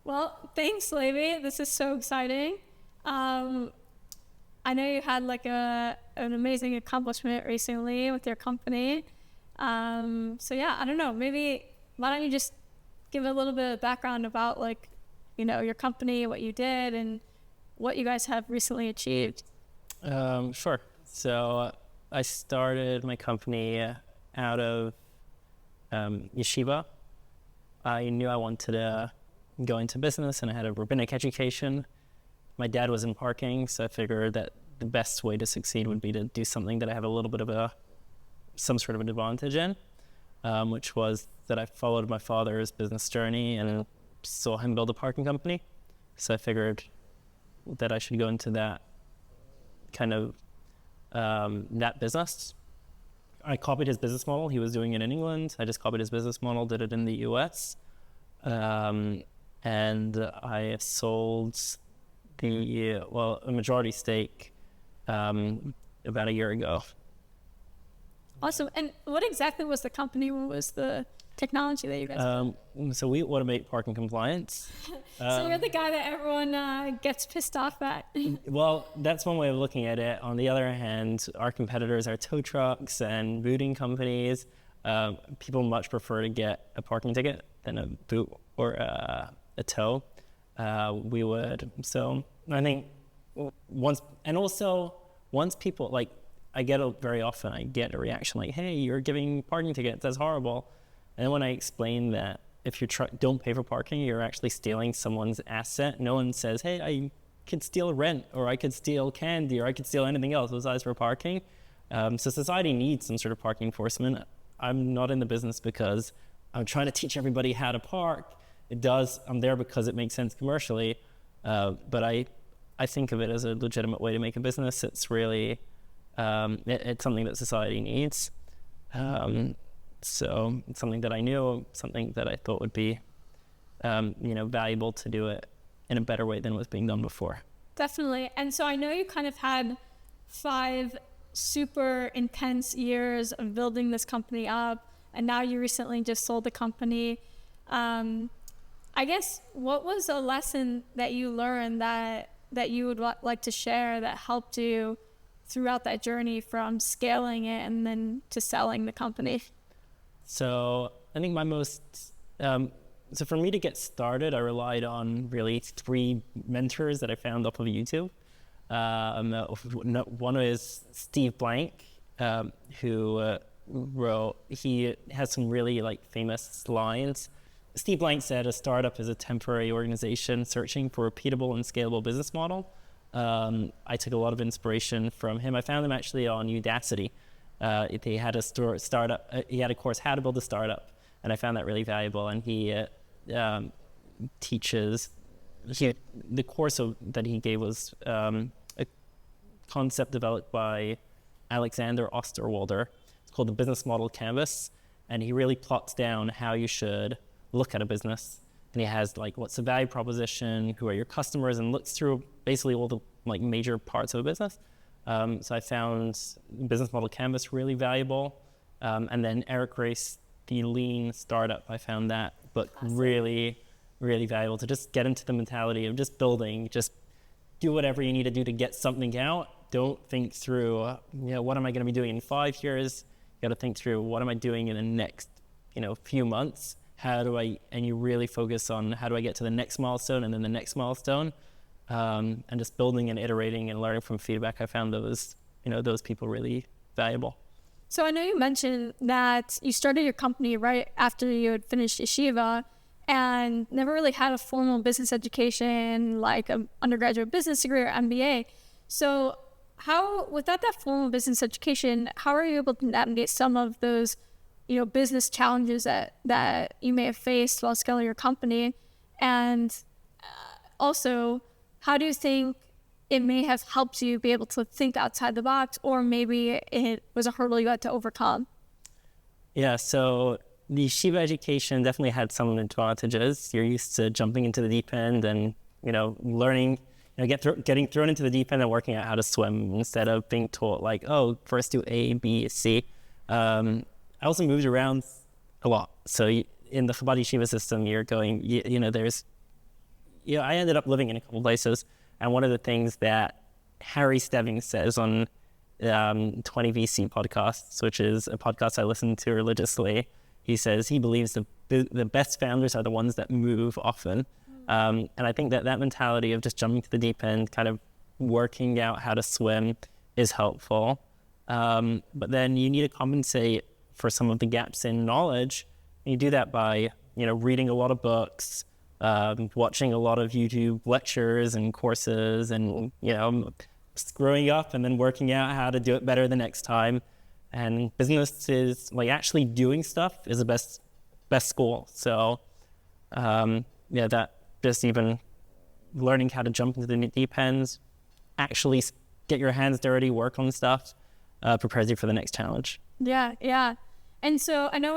Well, thanks, Levi. This is so exciting. I know you had like an amazing accomplishment recently with your company. So yeah, I don't know, maybe why don't you just give a little bit of background about like, your company, what you did and what you guys have recently achieved. Sure. So I started my company out of yeshiva. I knew I wanted to go into business, and I had a rabbinic education. My dad was in parking, so I figured that the best way to succeed would be to do something that I have a little bit of some sort of an advantage in, which was that I followed my father's business journey and saw him build a parking company. So I figured that I should go into that kind of that business. I copied his business model. He was doing it in England. I just copied his business model, did it in the US. And I sold a majority stake about a year ago. Awesome. And what exactly was the company? What was the technology that you guys So we automate parking compliance. So you're the guy that everyone gets pissed off at. Well, that's one way of looking at it. On the other hand, our competitors are tow trucks and booting companies. People much prefer to get a parking ticket than a boot or a tow. So I think once people, like, I get a reaction like, hey, you're giving parking tickets, that's horrible. And then when I explain that if you don't pay for parking, you're actually stealing someone's asset. No one says, hey, I could steal rent, or I could steal candy, or I could steal anything else besides for parking. So society needs some sort of parking enforcement. I'm not in the business because I'm trying to teach everybody how to park. I'm there because it makes sense commercially. But I think of it as a legitimate way to make a business. It's really, it's something that society needs. So it's something that I knew, something that I thought would be, valuable to do it in a better way than was being done before. Definitely. And so I know you kind of had 5 super intense years of building this company up, and now you recently just sold the company. I guess, what was a lesson that you learned that you would like to share that helped you throughout that journey from scaling it and then to selling the company? So I think so for me to get started, I relied on really 3 mentors that I found off of YouTube. One is Steve Blank, who he has some really famous lines. Steve Blank said, a startup is a temporary organization searching for a repeatable and scalable business model. I took a lot of inspiration from him. I found him actually on Udacity. He had a startup. He had a course, How to Build a Startup, and I found that really valuable. And he teaches. The course that he gave was a concept developed by Alexander Osterwalder. It's called the Business Model Canvas, and he really plots down how you should look at a business. And he has what's the value proposition, who are your customers, and looks through basically all the major parts of a business. So I found Business Model Canvas really valuable. And then Eric Race, the Lean Startup, I found that book really, really valuable to just get into the mentality of just building, just do whatever you need to do to get something out. Don't think through, what am I going to be doing in 5 years? You got to think through, what am I doing in the next, few months? And you really focus on how do I get to the next milestone and then the next milestone, and just building and iterating and learning from feedback. I found those people really valuable. So I know you mentioned that you started your company right after you had finished yeshiva and never really had a formal business education, like an undergraduate business degree or MBA. So without that formal business education, how are you able to navigate some of those business challenges that you may have faced while scaling your company? And also, how do you think it may have helped you be able to think outside the box, or maybe it was a hurdle you had to overcome? Yeah, so the yeshiva education definitely had some advantages. You're used to jumping into the deep end and, learning, getting thrown into the deep end and working out how to swim instead of being taught first do A, B, C. I also moved around a lot. So in the Chabad yeshiva system, you're going, there's I ended up living in a couple places, and one of the things that Harry Stebbings says on 20 VC podcasts, which is a podcast I listen to religiously, he says he believes the best founders are the ones that move often. And I think that mentality of just jumping to the deep end, kind of working out how to swim, is helpful. But then you need to compensate for some of the gaps in knowledge. And you do that by, reading a lot of books, watching a lot of YouTube lectures and courses, and, screwing up and then working out how to do it better the next time. And business is like actually doing stuff is the best school. So, that just even learning how to jump into the deep ends, actually get your hands dirty, work on stuff, prepares you for the next challenge. Yeah. And so I know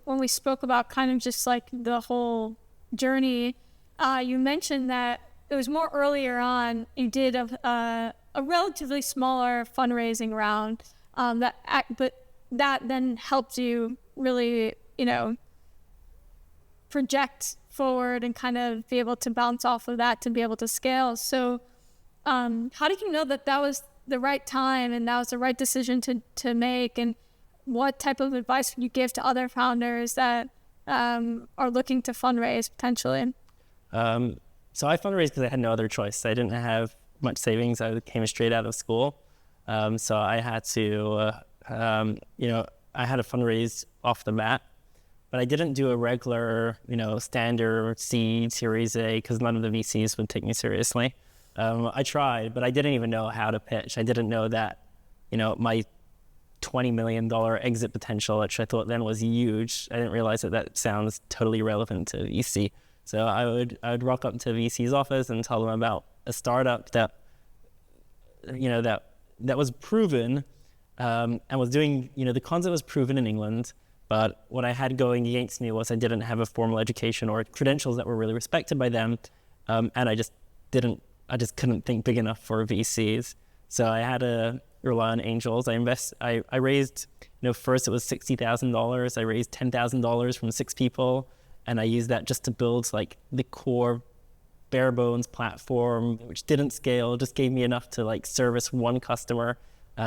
when we spoke about kind of just like the whole journey, you mentioned that it was more earlier on, you did a relatively smaller fundraising round, but that then helped you really, project forward and kind of be able to bounce off of that to be able to scale. So how did you know that was the right time and that was the right decision to make? And what type of advice would you give to other founders that are looking to fundraise potentially? So I fundraised because I had no other choice. I didn't have much savings. I came straight out of school. So I had to, I had to fundraise off the bat. But I didn't do a regular, standard seed, Series A, because none of the VCs would take me seriously. I tried, but I didn't even know how to pitch. I didn't know that, my $20 million exit potential, which I thought then was huge. I didn't realize that sounds totally relevant to VC. So I would rock up to VC's office and tell them about a startup that was proven and was doing, the concept was proven in England. But what I had going against me was I didn't have a formal education or credentials that were really respected by them. And I just couldn't think big enough for VCs. So I had to rely on angels. I raised, first it was $60,000. I raised $10,000 from 6 people. And I used that just to build like the core bare bones platform, which didn't scale, just gave me enough to service one customer,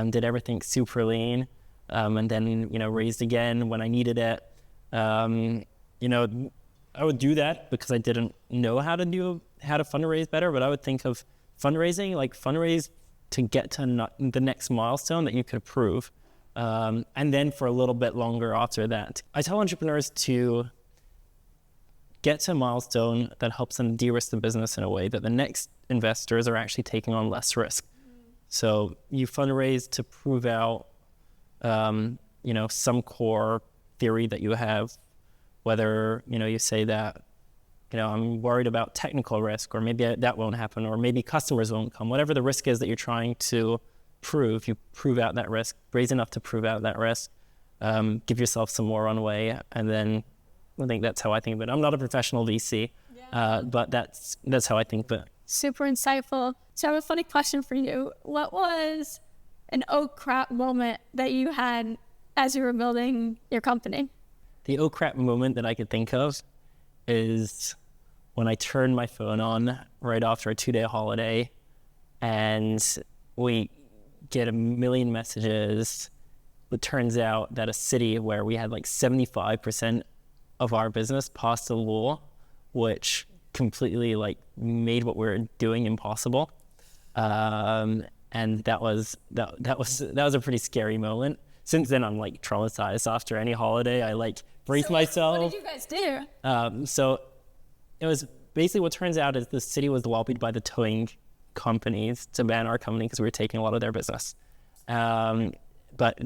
did everything super lean. And then, raised again when I needed it. I would do that because I didn't know how to fundraise better, but I would think of fundraising, fundraise to get to the next milestone that you could approve. And then for a little bit longer after that. I tell entrepreneurs to get to a milestone that helps them de-risk the business in a way that the next investors are actually taking on less risk. So you fundraise to prove out some core theory that you have, whether, you say that, I'm worried about technical risk, or maybe that won't happen, or maybe customers won't come. Whatever the risk is that you're trying to prove, you prove out that risk, raise enough to prove out that risk, give yourself some more runway, and then I think that's how I think of it. I'm not a professional VC, but that's how I think of it. Super insightful. So I have a funny question for you. What was an oh crap moment that you had as you were building your company? The oh crap moment that I could think of is when I turned my phone on right after a 2-day holiday and we get a million messages. It turns out that a city where we had 75% of our business passed a law, which completely made what we were doing impossible. And that was a pretty scary moment. Since then, I'm traumatized. After any holiday, I brace myself. What did you guys do? So it was basically what turns out is the city was lobbied by the towing companies to ban our company because we were taking a lot of their business. But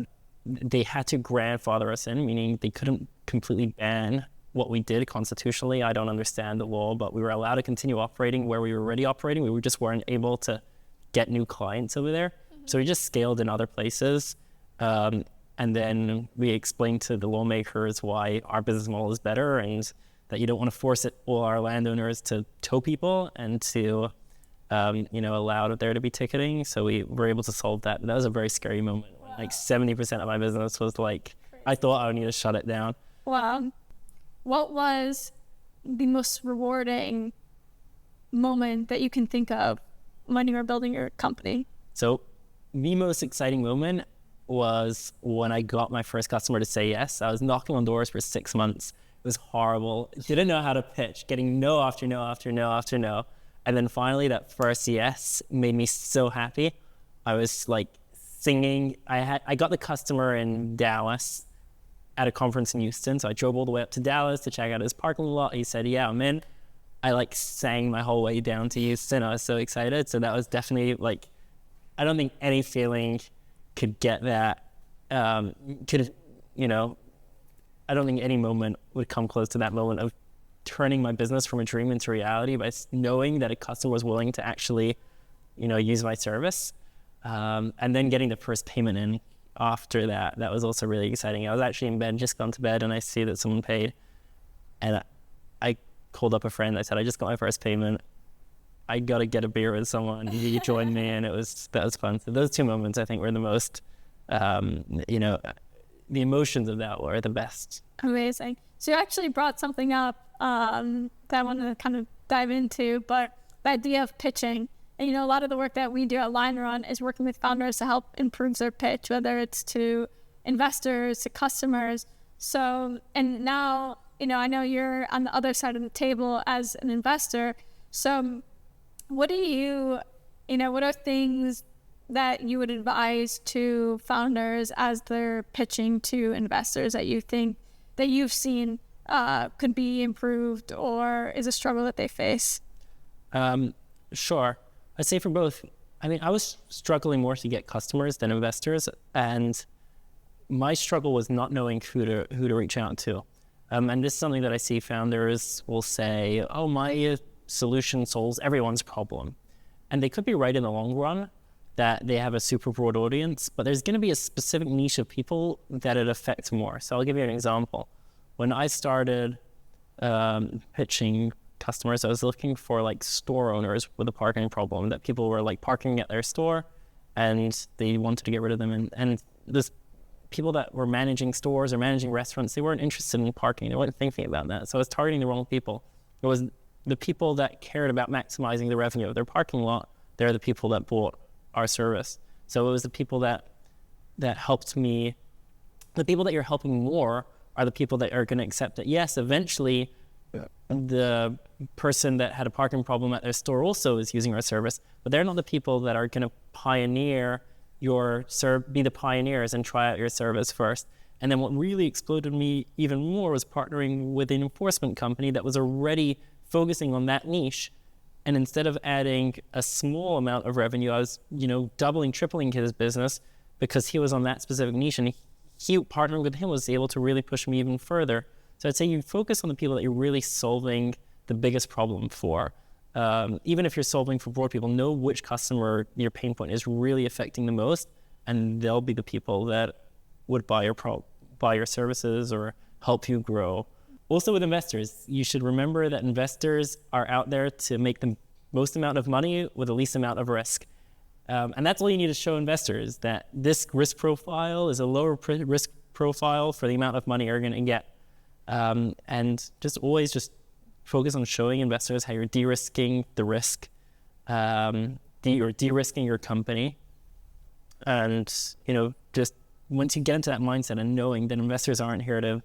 they had to grandfather us in, meaning they couldn't completely ban what we did constitutionally. I don't understand the law, but we were allowed to continue operating where we were already operating. We just weren't able to get new clients over there. So we just scaled in other places. And then we explained to the lawmakers why our business model is better and that you don't want to force all our landowners to tow people and to, allow there to be ticketing. So we were able to solve that. But that was a very scary moment. Wow. 70% of my business was I thought I would need to shut it down. Wow. What was the most rewarding moment that you can think of when you were building your company? So the most exciting moment was when I got my first customer to say yes. I was knocking on doors for 6 months. It was horrible. Didn't know how to pitch, getting no after no after no after no. And then finally that first yes made me so happy. I was like singing. I got the customer in Dallas at a conference in Houston. So I drove all the way up to Dallas to check out his parking lot. He said, yeah, I'm in. I like sang my whole way down to Houston. I was so excited. So that was definitely like, I don't think any feeling could get that, I don't think any moment would come close to that moment of turning my business from a dream into reality by knowing that a customer was willing to actually, use my service. And then getting the first payment in after that, that was also really exciting. I was actually in bed, just gone to bed, and I see that someone paid. And I called up a friend. I said, I just got my first payment. I got to get a beer with someone. He joined me, and that was fun. So those two moments, I think, were the most, the emotions of that were the best. Amazing. So you actually brought something up that I wanted to kind of dive into, but the idea of pitching. And, a lot of the work that we do at LionRun is working with founders to help improve their pitch, whether it's to investors, to customers. So, and now, I know you're on the other side of the table as an investor. So what are things that you would advise to founders as they're pitching to investors that you think that you've seen could be improved or is a struggle that they face? Sure. I'd say for both. I mean, I was struggling more to get customers than investors, and my struggle was not knowing who to reach out to. And this is something that I see founders will say, oh, my solution solves everyone's problem. And they could be right in the long run that they have a super broad audience, but there's going to be a specific niche of people that it affects more. So I'll give you an example. When I started pitching customers, I was looking for like store owners with a parking problem, that people were like parking at their store and they wanted to get rid of them. And this people that were managing stores or managing restaurants, they weren't interested in parking. They weren't thinking about that. So I was targeting the wrong people. It was the people that cared about maximizing the revenue of their parking lot. They're the people that bought our service. So it was the people that helped me. The people that you're helping more are the people that are going to accept that, yes, eventually the person that had a parking problem at their store also is using our service, but they're not the people that are going to pioneer be the pioneers and try out your service first. And then what really exploded me even more was partnering with an enforcement company that was already focusing on that niche. And instead of adding a small amount of revenue, I was, doubling, tripling his business because he was on that specific niche. And he partnering with him was able to really push me even further. So I'd say you focus on the people that you're really solving the biggest problem for. Even if you're solving for broad people, know which customer your pain point is really affecting the most, and they'll be the people that would buy your services or help you grow. Also with investors, you should remember that investors are out there to make the most amount of money with the least amount of risk. And that's all you need to show investors, that this risk profile is a lower risk profile for the amount of money you're going to get. And just always just focus on showing investors how you're de-risking the risk, you're de-risking your company. And, just once you get into that mindset and knowing that investors aren't here to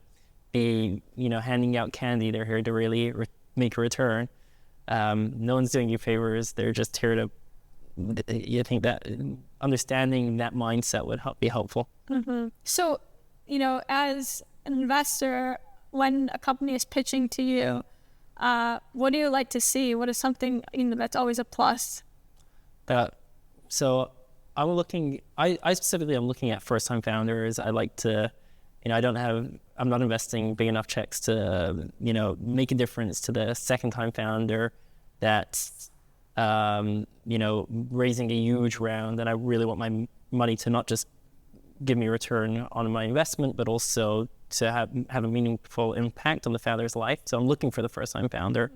be, handing out candy, they're here to really make a return. No one's doing you favors. They're just here to, you think that understanding that mindset would be helpful. Mm-hmm. So, as an investor, when a company is pitching to you, what do you like to see? What is something that's always a plus? So I'm looking. I specifically am looking at first-time founders. I like to, I'm not investing big enough checks to, make a difference to the second-time founder that's, raising a huge round. And I really want my money to not just give me a return on my investment, but also to have a meaningful impact on the founder's life. So I'm looking for the first-time founder.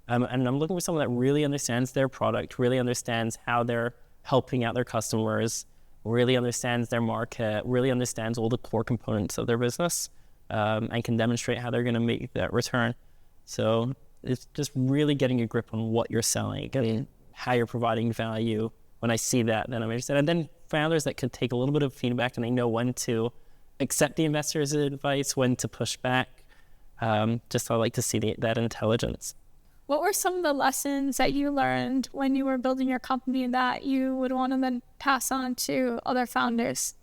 And I'm looking for someone that really understands their product, really understands how they're helping out their customers, really understands their market, really understands all the core components of their business, and can demonstrate how they're going to make that return. So it's just really getting a grip on what you're selling and how you're providing value. When I see that, then I'm interested. And then founders that could take a little bit of feedback and they know when to accept the investor's advice, when to push back. Just I like to see that intelligence. What were some of the lessons that you learned when you were building your company that you would want to then pass on to other founders?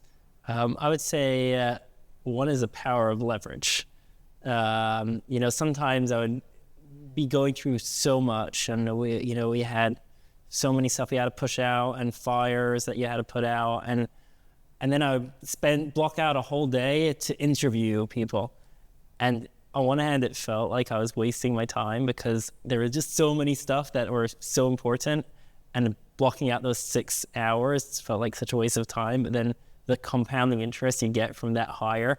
I would say one is the power of leverage. Sometimes I would be going through so much, and we had so many stuff we had to push out and fires that you had to put out, and then I would block out a whole day to interview people. And on one hand, it felt like I was wasting my time because there was just so many stuff that were so important, and blocking out those 6 hours felt like such a waste of time. But then the compounding interest you get from that hire,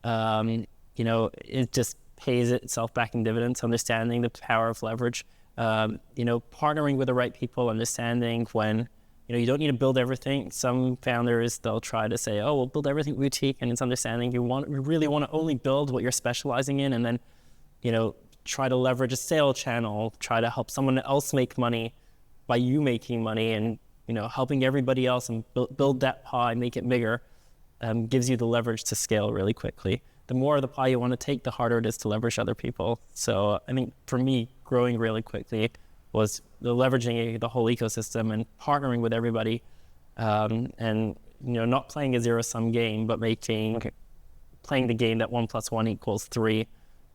it just pays itself back in dividends, understanding the power of leverage, partnering with the right people, understanding when, you don't need to build everything. Some founders, they'll try to say, oh, we'll build everything boutique, and it's understanding you really want to only build what you're specializing in, and then, try to leverage a sales channel, try to help someone else make money by you making money, and, helping everybody else and build that pie, make it bigger, gives you the leverage to scale really quickly. The more of the pie you want to take, the harder it is to leverage other people. So I think for me, growing really quickly was the leveraging the whole ecosystem and partnering with everybody, and not playing a zero-sum game, but playing the game that 1 + 1 = 3.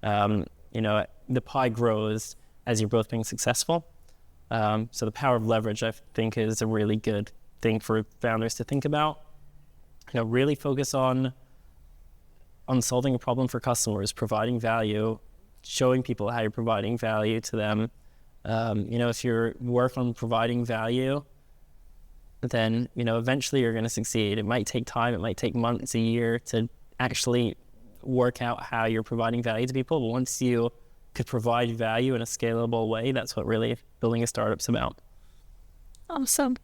The pie grows as you're both being successful. So the power of leverage, I think, is a really good thing for founders to think about. Really focus on solving a problem for customers, providing value, showing people how you're providing value to them. If you work on providing value, then, eventually you're going to succeed. It might take time. It might take months, a year to actually work out how you're providing value to people. But once you could provide value in a scalable way, that's what really building a startup's about. Awesome.